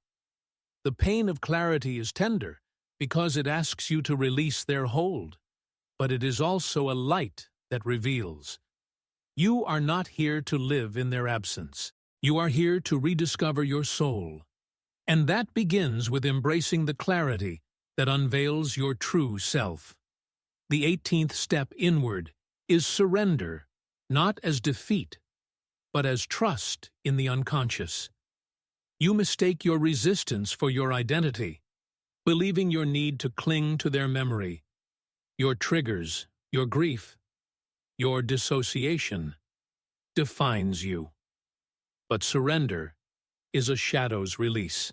The pain of clarity is tender because it asks you to release their hold, but it is also a light that reveals. You are not here to live in their absence. You are here to rediscover your soul. And that begins with embracing the clarity that unveils your true self. The 18th step inward is surrender, not as defeat, but as trust in the unconscious. You mistake your resistance for your identity, believing your need to cling to their memory, your triggers, your grief, your dissociation defines you. But surrender is a shadow's release,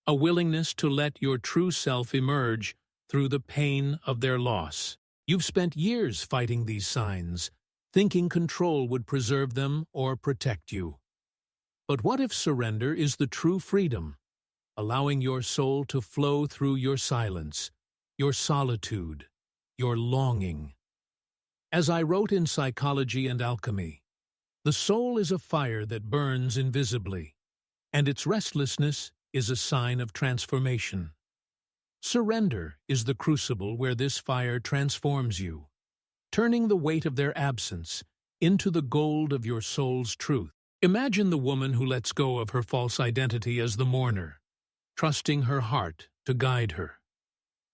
a willingness to let your true self emerge through the pain of their loss. You've spent years fighting these signs, thinking control would preserve them or protect you. But what if surrender is the true freedom, allowing your soul to flow through your silence, your solitude, your longing? As I wrote in Psychology and Alchemy, the soul is a fire that burns invisibly, and its restlessness is a sign of transformation. Surrender is the crucible where this fire transforms you, turning the weight of their absence into the gold of your soul's truth. Imagine the woman who lets go of her false identity as the mourner, trusting her heart to guide her.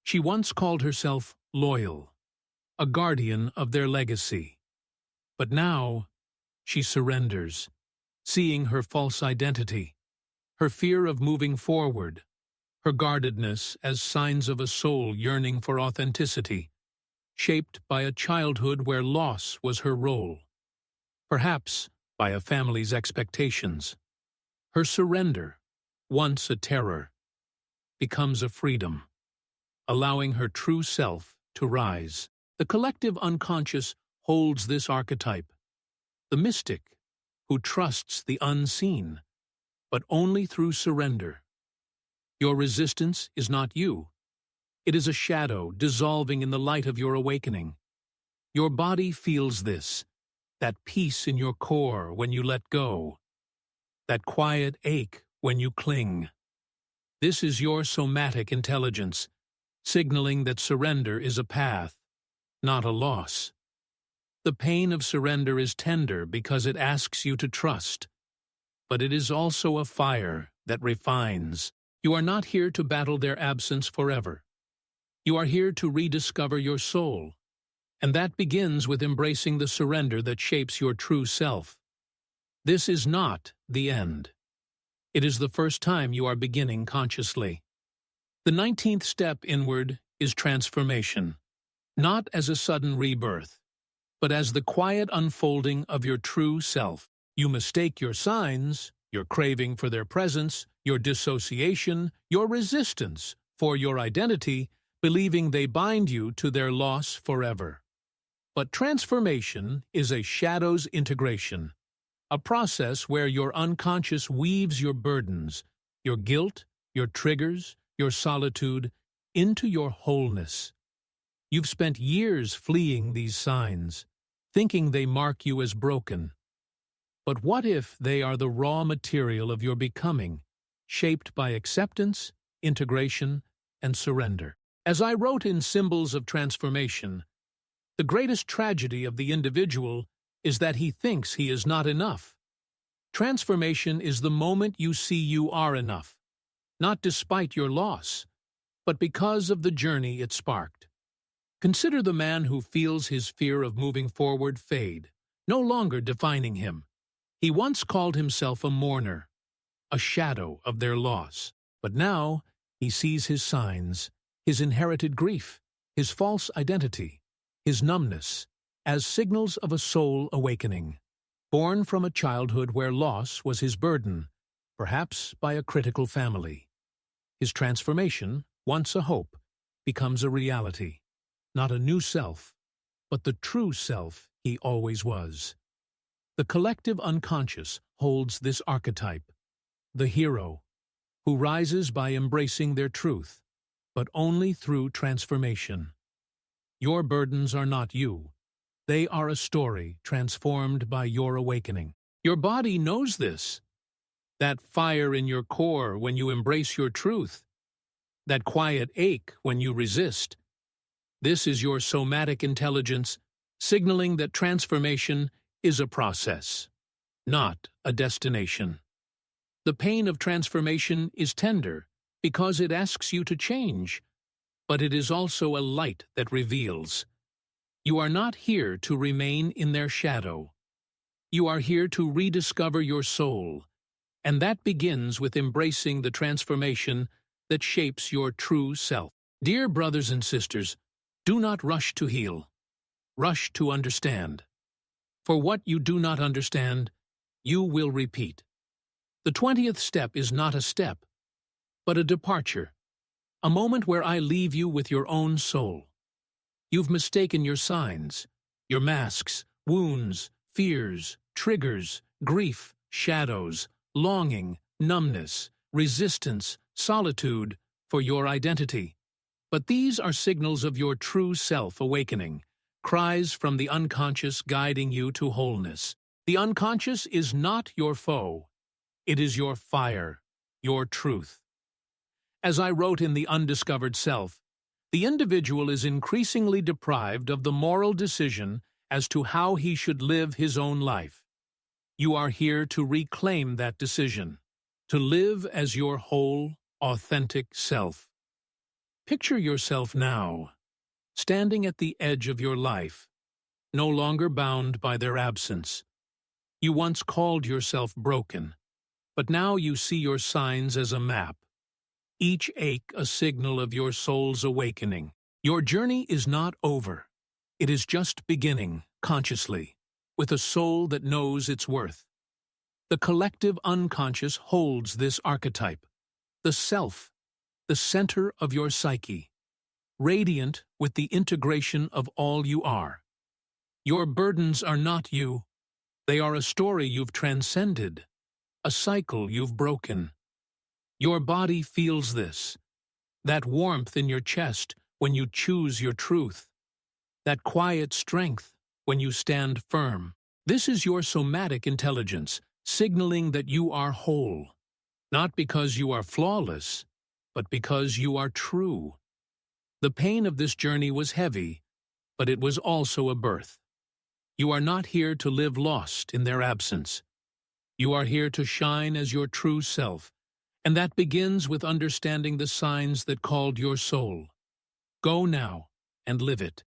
She once called herself loyal, a guardian of their legacy. But now, she surrenders, seeing her false identity, her fear of moving forward, her guardedness as signs of a soul yearning for authenticity, shaped by a childhood where loss was her role, perhaps by a family's expectations. Her surrender, once a terror, becomes a freedom, allowing her true self to rise. The collective unconscious holds this archetype, the mystic who trusts the unseen, but only through surrender. Your resistance is not you. It is a shadow dissolving in the light of your awakening. Your body feels this, that peace in your core when you let go, that quiet ache when you cling. This is your somatic intelligence, signaling that surrender is a path, not a loss. The pain of surrender is tender because it asks you to trust, but it is also a fire that refines. You are not here to battle their absence forever. You are here to rediscover your soul, and that begins with embracing the surrender that shapes your true self. This is not the end. It is the first time you are beginning consciously. The 19th step inward is transformation, not as a sudden rebirth, but as the quiet unfolding of your true self. You mistake your signs, your craving for their presence, your dissociation, your resistance for your identity, believing they bind you to their loss forever. But transformation is a shadow's integration, a process where your unconscious weaves your burdens, your guilt, your triggers, your solitude, into your wholeness. You've spent years fleeing these signs, thinking they mark you as broken. But what if they are the raw material of your becoming, shaped by acceptance, integration, and surrender? As I wrote in Symbols of Transformation, the greatest tragedy of the individual is that he thinks he is not enough. Transformation is the moment you see you are enough, not despite your loss, but because of the journey it sparked. Consider the man who feels his fear of moving forward fade, no longer defining him. He once called himself a mourner, a shadow of their loss. But now he sees his signs, his inherited grief, his false identity, his numbness, as signals of a soul awakening, born from a childhood where loss was his burden, perhaps by a critical family. His transformation, once a hope, becomes a reality, not a new self, but the true self he always was. The collective unconscious holds this archetype, the hero, who rises by embracing their truth, but only through transformation. Your burdens are not you. They are a story transformed by your awakening. Your body knows this. That fire in your core when you embrace your truth. That quiet ache when you resist. This is your somatic intelligence, signaling that transformation is a process, not a destination. The pain of transformation is tender because it asks you to change, but it is also a light that reveals. You are not here to remain in their shadow. You are here to rediscover your soul, and that begins with embracing the transformation that shapes your true self. Dear brothers and sisters, do not rush to heal. Rush to understand. For what you do not understand, you will repeat. The 20th step is not a step, but a departure, a moment where I leave you with your own soul. You've mistaken your signs, your masks, wounds, fears, triggers, grief, shadows, longing, numbness, resistance, solitude for your identity. But these are signals of your true self awakening, cries from the unconscious guiding you to wholeness. The unconscious is not your foe. It is your fire, your truth. As I wrote in The Undiscovered Self, the individual is increasingly deprived of the moral decision as to how he should live his own life. You are here to reclaim that decision, to live as your whole, authentic self. Picture yourself now, standing at the edge of your life, no longer bound by their absence. You once called yourself broken, but now you see your signs as a map, each ache a signal of your soul's awakening. Your journey is not over. It is just beginning, consciously, with a soul that knows its worth. The collective unconscious holds this archetype, the self, the center of your psyche, radiant with the integration of all you are. Your burdens are not you. They are a story you've transcended, a cycle you've broken. Your body feels this, that warmth in your chest when you choose your truth, that quiet strength when you stand firm. This is your somatic intelligence, signaling that you are whole, not because you are flawless, but because you are true. The pain of this journey was heavy, but it was also a birth. You are not here to live lost in their absence. You are here to shine as your true self, and that begins with understanding the signs that called your soul. Go now and live it.